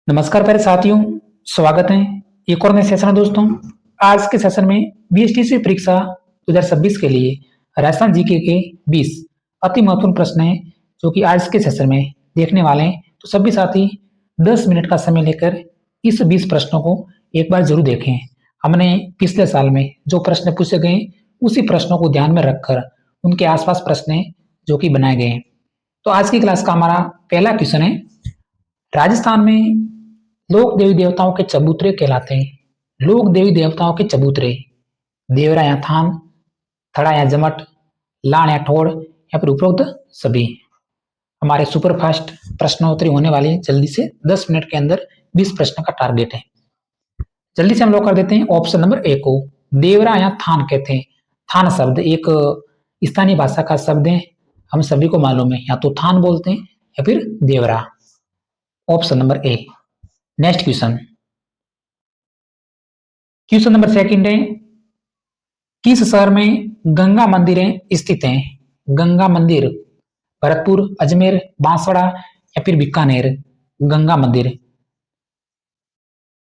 नमस्कार प्यारे साथियों, स्वागत है एक और नए सेशन में दोस्तों। आज के सेशन में बीएसटीसी परीक्षा 2026 के लिए राजस्थान जीके के 20 अति महत्वपूर्ण प्रश्न हैं जो कि आज के सेशन में देखने वाले हैं। तो सभी साथी 10 मिनट का समय लेकर इस 20 प्रश्नों को एक बार जरूर देखें। हमने पिछले साल में जो प्रश्न पूछे गए उसी प्रश्नों को ध्यान में रखकर उनके आसपास प्रश्न जो कि बनाए गए हैं। तो आज की क्लास का हमारा पहला क्वेश्चन है, राजस्थान में लोक देवी देवताओं के चबूतरे कहलाते हैं। लोक देवी देवताओं के चबूतरे देवरा या थान, थड़ा या जमट, लाण या ठोड़ या फिर उपरोक्त सभी। हमारे सुपरफास्ट प्रश्नोत्तरी होने वाली है, जल्दी से 10 मिनट के अंदर 20 प्रश्न का टारगेट है। जल्दी से हम लोग कर देते हैं ऑप्शन नंबर ए को। देवरा या थान कहते हैं। थान शब्द एक स्थानीय भाषा का शब्द है, हम सभी को मालूम है, या तो थान बोलते हैं या फिर देवरा। Option number A. Next question number second है, किस शहर में गंगा मंदिरें स्थित हैं? गंगा मंदिर भरतपुर, अजमेर, बांसवाड़ा या फिर बीकानेर। गंगा मंदिर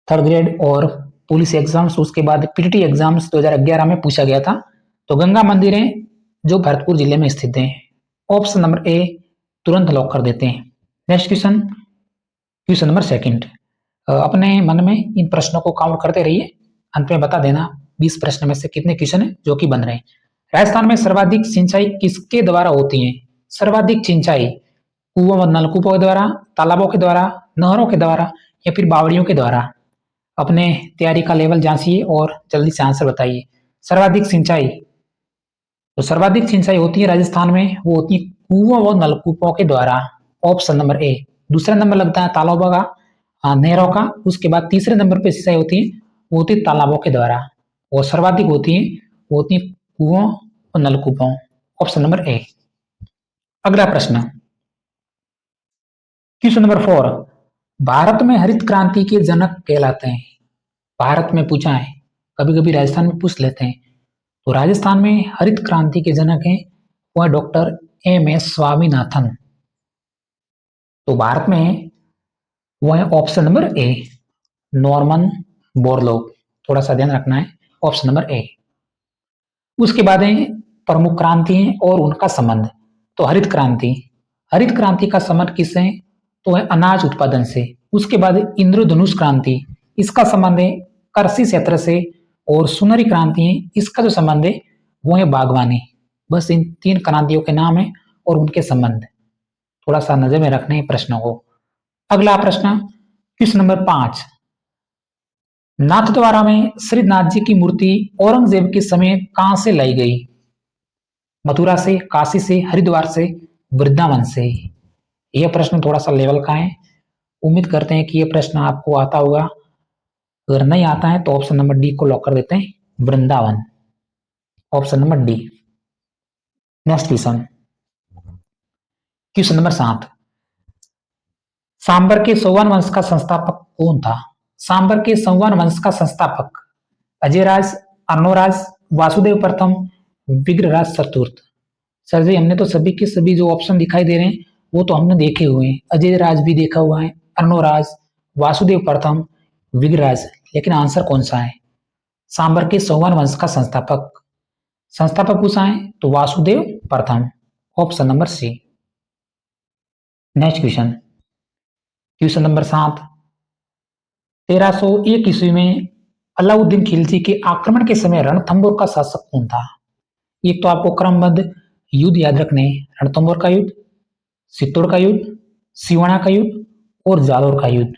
थर्ड ग्रेड और पुलिस एग्जाम्स, उसके बाद पीटीटी एग्जाम्स 2011 में पूछा गया था। तो गंगा मंदिरें जो भरतपुर जिले में स्थित हैं। ऑप्शन नंबर ए तुरंत लॉक कर देते हैं। Next question number second. अपने मन में इन प्रश्नों को काउंट करते रहिए, अंत में बता देना 20 प्रश्न में से कितने क्वेश्चन है जो कि बन रहे हैं। राजस्थान में सर्वाधिक सिंचाई किसके द्वारा होती है? सर्वाधिक सिंचाई कुओं व नलकूपों के द्वारा, तालाबों के द्वारा, नहरों के द्वारा या फिर बावड़ियों के द्वारा। अपने तैयारी का लेवल जांचिए और जल्दी से आंसर बताइए। सर्वाधिक सिंचाई, तो सर्वाधिक सिंचाई होती है राजस्थान में, वो होती है कुओं व नलकूपों के द्वारा। ऑप्शन नंबर ए। दूसरा नंबर लगता है तालाबों का, नहरों का। उसके बाद तीसरे नंबर पे सिंचाई होती है, वो होती है तालाबों के द्वारा। और सर्वाधिक होती है वो होती है कुओं और नलकूपों। ऑप्शन नंबर ए। अगला प्रश्न, क्वेश्चन नंबर 4। भारत में हरित क्रांति के जनक कहलाते हैं। भारत में पूछा है, कभी कभी राजस्थान में पूछ लेते हैं। तो राजस्थान में हरित क्रांति के जनक हैं वो है डॉक्टर एम.एस. स्वामीनाथन। तो भारत में वो है ऑप्शन नंबर ए, नॉर्मन बोरलॉग। थोड़ा सा ध्यान रखना है, ऑप्शन नंबर ए। उसके बाद है प्रमुख क्रांति और उनका संबंध। तो हरित क्रांति, हरित क्रांति का संबंध किससे है? तो है अनाज उत्पादन से। उसके बाद इंद्रधनुष क्रांति, इसका संबंध है कृषि क्षेत्र से। और सुनहरी क्रांति है, इसका जो संबंध है वो है बागवानी। बस इन 3 क्रांतियों के नाम है और उनके संबंध थोड़ा सा नजर में रखने प्रश्नों को। अगला प्रश्न, क्वेश्चन नंबर 5। नाथद्वारा में श्रीनाथ जी की मूर्ति औरंगजेब के समय कहां से लाई गई? मथुरा से, काशी से, हरिद्वार से, वृंदावन से। यह प्रश्न थोड़ा सा लेवल का है, उम्मीद करते हैं कि यह प्रश्न आपको आता होगा। अगर नहीं आता है तो ऑप्शन नंबर डी को लॉक कर देते हैं, Vrindavan. Option number D. Next question number 7। Sambhar के चौहान वंश का संस्थापक कौन था? सांबर के चौहान वंश का संस्थापक अजयराज, अर्णोराज, वासुदेव प्रथम, विग्रहराज चतुर्थ। सर जी, हमने तो सभी के सभी जो ऑप्शन दिखाई दे रहे हैं वो तो हमने देखे हुए हैं। अजयराज भी देखा हुआ है, अर्णोराज, वासुदेव प्रथम, विग्रहराज, लेकिन आंसर कौन सा है? सांबर के चौहान वंश का संस्थापक, संस्थापक पूछा है तो वासुदेव प्रथम। Option number C. Next question number 7। 1301 ईस्वी में अलाउद्दीन खिलजी के आक्रमण के समय रणथंभौर का शासक कौन था? एक तो आपको क्रमबद्ध युद्ध याद रखने, रणथंभौर का युद्ध, चित्तौड़ का युद्ध, सिवाना का युद्ध और जालोर का युद्ध।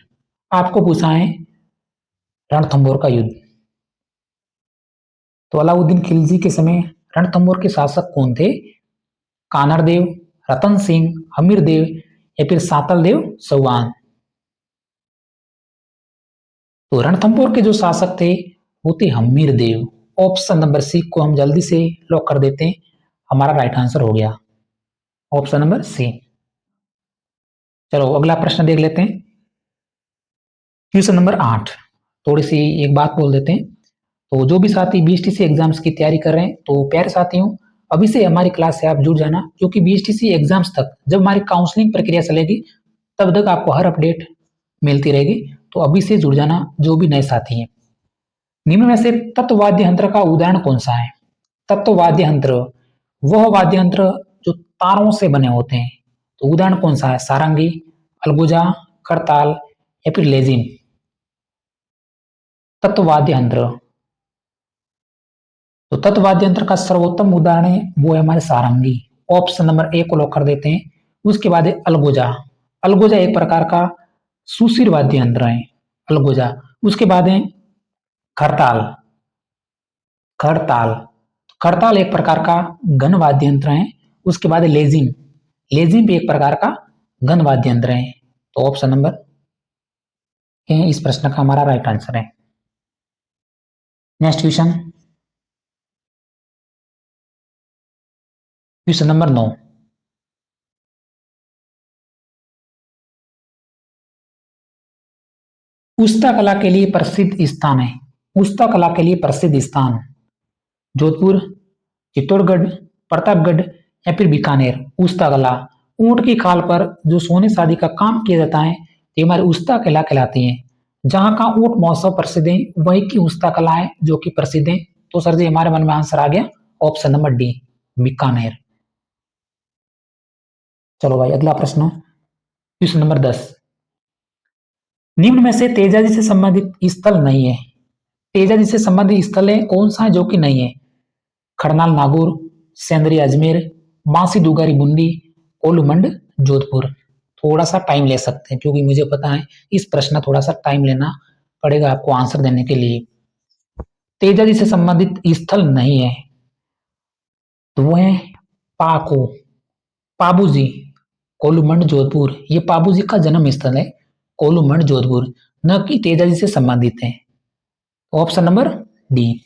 आपको पूछा है रणथंभौर का युद्ध। तो अलाउद्दीन खिलजी के समय रणथंभौर के शासक कौन थे? कानरदेव, रतन सिंह, हमीर देव या फिर सातल देव चौहान। तो रणथंभौर के जो शासक थे वो थे हमीर देव। ऑप्शन नंबर सी को हम जल्दी से लॉक कर देते हैं, हमारा राइट आंसर हो गया, ऑप्शन नंबर सी। चलो अगला प्रश्न देख लेते हैं, क्वेश्चन नंबर 8। थोड़ी सी एक बात बोल देते हैं। तो जो भी साथी बीएसटीसी एग्जाम्स की तैयारी कर रहे हैं, तो प्यारे साथियों अभी से हमारी क्लास से आप जुड़ जाना, क्योंकि बीएसटीसी एग्जाम्स तक जब हमारी काउंसलिंग प्रक्रिया चलेगी तब तक आपको हर अपडेट मिलती रहेगी। तो अभी से जुड़ जाना जो भी नए साथी हैं। निम्न में से तत्व वाद्य यंत्र का उदाहरण कौन सा है? तत्व वाद्य यंत्र वह वाद्य यंत्र जो तारों से बने होते हैं। तो उदाहरण कौन सा है? सारंगी, अलगुजा, करताल या फिर लेजिम। तत्व वाद्य यंत्र, तो तत्व वाद्य यंत्र का सर्वोत्तम उदाहरण है वो है हमारे सारंगी। ऑप्शन नंबर ए को लॉक कर देते हैं। उसके बाद है अलगुजा। अलगुजा एक प्रकार का सुशीर वाद्य यंत्र है, अलगुजा। उसके बाद है खरताल। खड़ताल, खड़ताल एक प्रकार का घन वाद्य यंत्र है। उसके बाद है लेजिम। लेजिम भी एक प्रकार का घन वाद्य यंत्र है। तो ऑप्शन नंबर ए इस प्रश्न का हमारा राइट आंसर है। Next question, question number 9। उस्ता कला के लिए प्रसिद्ध स्थान है। उस्ता कला के लिए प्रसिद्ध स्थान जोधपुर, चित्तौड़गढ़, प्रतापगढ़ या फिर बीकानेर। उस्ता कला, ऊंट की खाल पर जो सोने शादी का काम किया जाता है ये हमारी उस्ता कला कहलाती है। जहां का ऊंट महोत्सव प्रसिद्ध है वही की उस्ता कला है जो कि प्रसिद्ध है। तो सर जी हमारे मन में आंसर आ गया ऑप्शन नंबर डी, बीकानेर। चलो भाई अगला प्रश्न, क्वेश्चन नंबर 10। निम्न में से तेजाजी से संबंधित स्थल नहीं है। तेजाजी से संबंधित स्थल है कौन सा है जो कि नहीं है? खड़नाल नागौर, सेंद्री अजमेर, बांसी दुगारी बुंदी, कोलूमंड जोधपुर। थोड़ा सा टाइम ले सकते हैं क्योंकि मुझे पता है इस प्रश्न थोड़ा सा टाइम लेना पड़ेगा आपको आंसर देने के लिए। तेजाजी से संबंधित स्थल नहीं है तो वो है पाको, पाबूजी, कोलूमंड जोधपुर। ये पाबूजी का जन्म स्थल है कोलूमंड जोधपुर, न कि तेजाजी से संबंधित है। Option number D.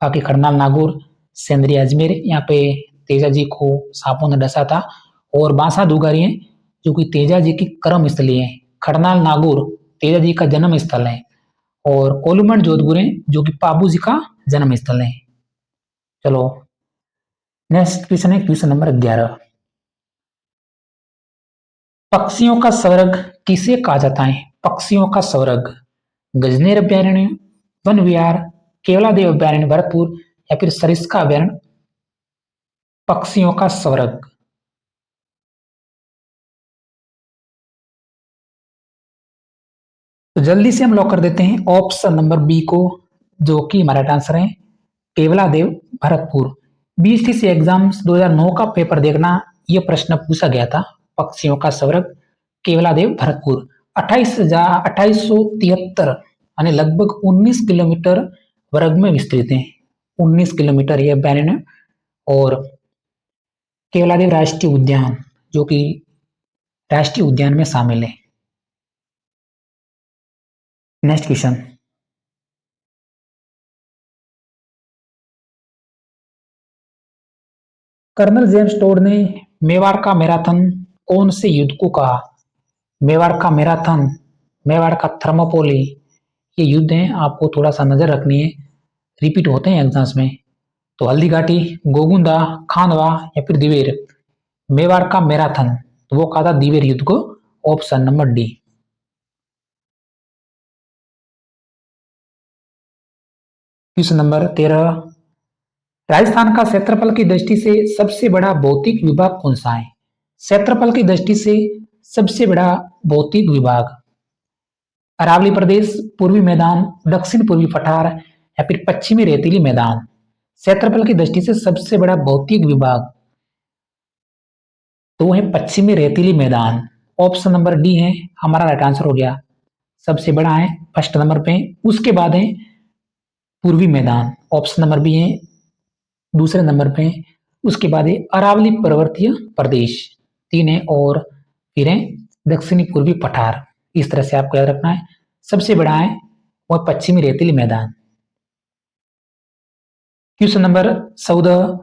बाकी खड़नाल नागौर, सेंद्री अजमेर यहाँ पे तेजा जी को सांपों ने डसा था। और बांसा दुगारी है जो कि तेजा जी की कर्म स्थली है। खड़नाल नागौर तेजा जी का जन्म स्थल है। और कोलूमंड जोधपुर है जो कि पाबू जी का जन्म स्थल है। चलो नेक्स्ट क्वेश्चन है क्वेश्चन नंबर 11। पक्षियों का स्वर्ग किसे कहा जाता है? पक्षियों का स्वर्ग, गजनेर अभ्यारण्य, वन विहार, केवलादेव अभ्यारण्य भरतपुर या फिर सरिस्का अभ्यारण्य। पक्षियों का स्वर्ग, तो जल्दी से हम लॉक कर देते हैं ऑप्शन नंबर बी को जो कि हमारा राइट आंसर है केवलादेव भरतपुर। बीएसटीसी एग्जाम्स 2009 का पेपर देखना, यह प्रश्न पूछा गया था। पक्षियों का स्वर्ग केवलादेव भरतपुर 28,73 यानी लगभग 19 किलोमीटर वर्ग में विस्तृत है। 19 किलोमीटर यह अभ्यारण्य और केवलादेव राष्ट्रीय उद्यान जो कि राष्ट्रीय उद्यान में शामिल है। Next question, colonel James Tod ने मेवाड़ का मैराथन कौन से युद्ध को कहा? मेवाड़ का मैराथन, मेवाड़ का थर्मोपोली, ये युद्ध हैं, आपको थोड़ा सा नजर रखनी है, रिपीट होते हैं एग्जाम्स में। तो हल्दी घाटी, गोगुंदा, खानवा या फिर दिवेर। मेवाड़ का मैराथन तो वो कहा था दिवेर युद्ध को। Option number D. Question number 13। Rajasthan का क्षेत्रफल की दृष्टि से सबसे बड़ा भौतिक विभाग कौन सा है? क्षेत्रफल की दृष्टि से सबसे बड़ा भौतिक विभाग अरावली प्रदेश, पूर्वी मैदान, दक्षिण पूर्वी पठार या फिर पश्चिमी रेतीली मैदान। क्षेत्रफल की दृष्टि से सबसे बड़ा भौतिक विभाग तो वो है पश्चिमी रेतीली मैदान। ऑप्शन नंबर डी है हमारा राइट आंसर हो गया। सबसे बड़ा है फर्स्ट नंबर पे। उसके बाद है पूर्वी मैदान, ऑप्शन नंबर बी है दूसरे नंबर पे। उसके बाद है अरावली पर्वतीय प्रदेश, तीन है। और फिर है दक्षिणी पूर्वी पठार। इस तरह से आपको याद रखना है। सबसे बड़ा है वह पश्चिमी रेतीली मैदान। Question number 14।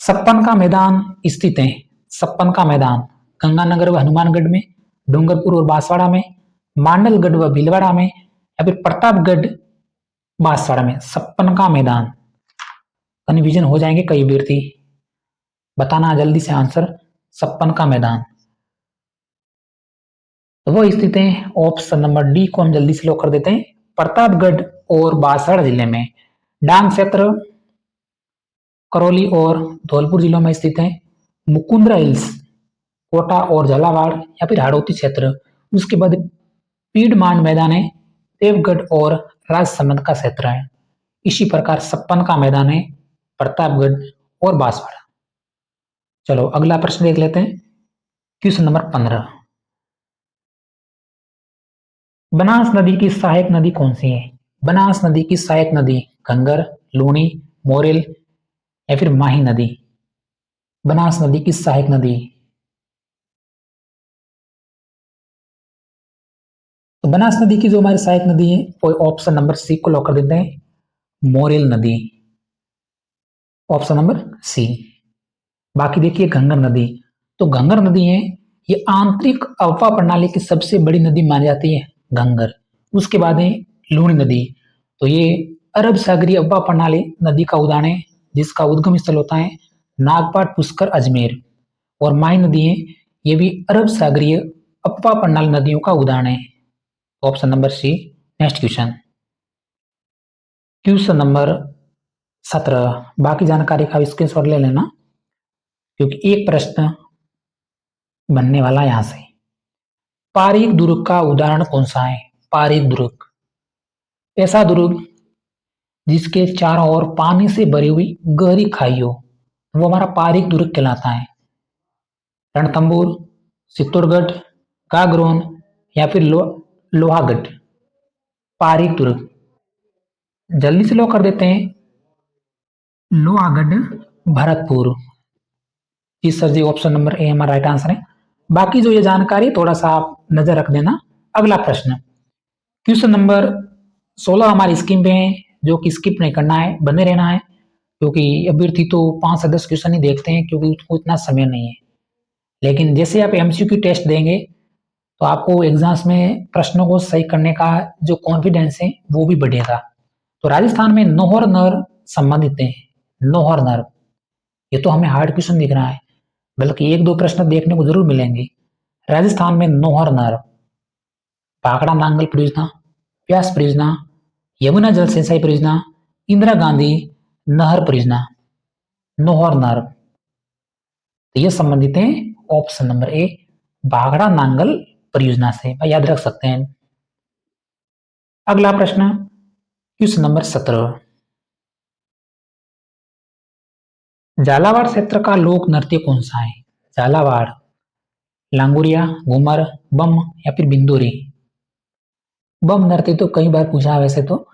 सप्पन का मैदान स्थित है। सप्पन का मैदान गंगानगर व हनुमानगढ़ में, डूंगरपुर और बांसवाड़ा में, मांडलगढ़ व भीलवाड़ा में या फिर प्रतापगढ़ बांसवाड़ा में। सप्पन का मैदान, कन्फ्यूजन हो जाएंगे कई अभ्यर्थी, बताना जल्दी से आंसर। सप्पन का मैदान। तो वो स्थित है ऑप्शन नंबर डी को हम जल्दी से लॉक कर देते हैं, प्रतापगढ़ और बांसवाड़ा जिले में। डांग क्षेत्र करौली और धौलपुर जिलों में स्थित है। मुकुंदरा हिल्स कोटा और झालावाड़ या फिर हाड़ौती क्षेत्र। उसके बाद पीडमान मैदान है, देवगढ़ और राजसमंद का क्षेत्र है। इसी प्रकार सप्पन का मैदान है, प्रतापगढ़ और बांसवाड़ा। चलो अगला प्रश्न देख लेते हैं। क्वेश्चन नंबर 15, बनास नदी की सहायक नदी कौन सी है? बनास नदी की सहायक नदी घंगर, लूनी, मोरेल या फिर माही नदी। बनास नदी की सहायक नदी, तो बनास नदी की जो हमारी सहायक नदी है वो ऑप्शन नंबर सी को लॉक कर देते हैं, मोरेल नदी। Option number C. बाकी देखिए घंगर नदी, तो घंगर नदी है ये आंतरिक अववा प्रणाली की सबसे बड़ी नदी मानी जाती है घंगर। उसके बाद है लूणी नदी, तो ये अरब सागरीय अववा प्रणाली नदी का उदाहरण है जिसका उद्गम स्थल होता है नागपाट, पुष्कर, अजमेर। और माही नदी है ये भी अरब सागरीय अववा प्रणाली नदियों का उदाहरण है। Option number C. Next question, question number 17। बाकी जानकारी का स्क्रीनशॉट ले लेना क्योंकि एक प्रश्न बनने वाला यहां से। पारीक दुर्ग का उदाहरण कौन सा है? पारीक दुर्ग ऐसा दुर्ग जिसके चारों ओर पानी से भरी हुई गहरी खाई हो, वो हमारा पारीक दुर्ग कहलाता है। रणथंबोर, चित्तौड़गढ़, गागरोन या फिर लोहागढ़। पारीक दुर्ग जल्दी से लॉक कर देते हैं, लोहागढ़, भरतपुर। जी सर जी, ऑप्शन नंबर ए हमारा राइट आंसर है। बाकी जो ये जानकारी थोड़ा सा आप नजर रख देना। अगला प्रश्न, क्वेश्चन नंबर 16 हमारी स्क्रीन पे है, जो कि स्किप नहीं करना है, बने रहना है क्योंकि अभ्यर्थी तो 5 से 10 क्वेश्चन ही देखते हैं क्योंकि उसको इतना समय नहीं है। लेकिन जैसे आप एमसीक्यू टेस्ट देंगे तो आपको एग्जाम्स में प्रश्नों को सही करने का जो कॉन्फिडेंस है वो भी बढ़ेगा। तो राजस्थान में नौहर नर संबंधित है। नौहर नर, ये तो हमें हार्ड क्वेश्चन दिख रहा है, बल्कि एक दो प्रश्न देखने को जरूर मिलेंगे। राजस्थान में नौहर नर, भाखड़ा नांगल परियोजना, व्यास परियोजना, यमुना जल सिंचाई परियोजना, इंदिरा गांधी नहर परियोजना। नौहर नर, तो ये संबंधित है ऑप्शन नंबर ए, भाखड़ा नांगल परियोजना से, याद रख सकते हैं। अगला प्रश्न, क्वेश्चन नंबर 17। झालावाड़ क्षेत्र का लोक नृत्य कौन सा है? झालावाड़, लांगुरिया, घूमर, बम या फिर बिंदुरी। बम नृत्य तो कई बार पूछा है वैसे तो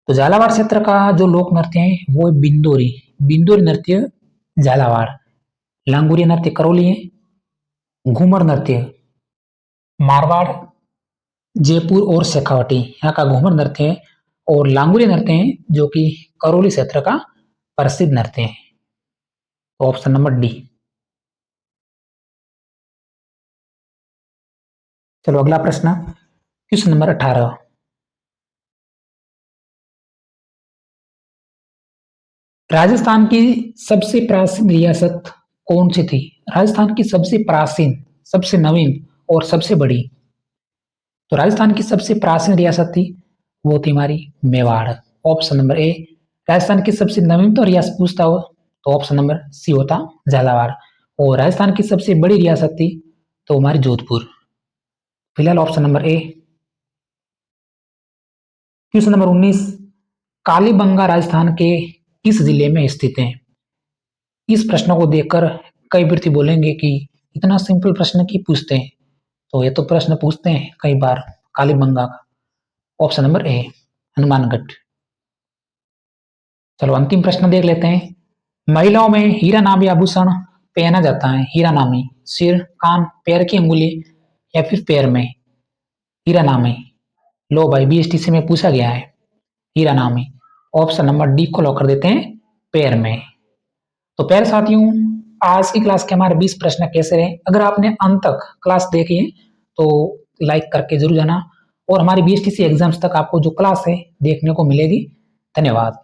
झालावाड़ क्षेत्र का जो लोक नृत्य है वो है बिंदोरी। बिंदोरी नृत्य झालावाड़। लांगुरिया नृत्य करौली है। घूमर नृत्य मारवाड़, जयपुर और शेखावटी यहाँ का घूमर नृत्य है। और लांगुरिया नृत्य है जो कि करौली क्षेत्र का प्रसिद्ध नृत्य है। Option number D. चलो अगला प्रश्न, क्वेश्चन नंबर 18। राजस्थान की सबसे प्राचीन रियासत कौन सी थी? राजस्थान की सबसे प्राचीन, सबसे नवीन और सबसे बड़ी, तो राजस्थान की सबसे प्राचीन रियासत थी वो थी हमारी मेवाड़। ऑप्शन नंबर ए। राजस्थान की सबसे नवीनतम रियासत पूछता हो तो ऑप्शन नंबर सी होता झालावाड़। और राजस्थान की सबसे बड़ी रियासत थी तो हमारी जोधपुर। फिलहाल option number A. Question number 19, Kalibanga Rajasthan के किस जिले में स्थित है? इस प्रश्न को देखकर कई व्यक्ति बोलेंगे कि इतना सिंपल प्रश्न की पूछते हैं, तो ये तो प्रश्न पूछते हैं कई बार कालीबंगा का। ऑप्शन नंबर ए, हनुमानगढ़। चलो अंतिम प्रश्न देख लेते हैं। महिलाओं में हीरा नामी आभूषण पहना जाता है, हीरा नामी, सिर, कान, पैर की अंगुली या फिर पैर में। हीरा नामी, लो भाई बीएसटीसी में पूछा गया है हीरा नामी। ऑप्शन नंबर डी को लॉक कर देते हैं, पैर में। तो पैर साथियों, आज की क्लास के हमारे 20 प्रश्न कैसे रहे? अगर आपने अंत तक क्लास देखी है तो लाइक करके जरूर जाना और हमारी बीएसटीसी एग्जाम्स तक आपको जो क्लास है देखने को मिलेगी। धन्यवाद।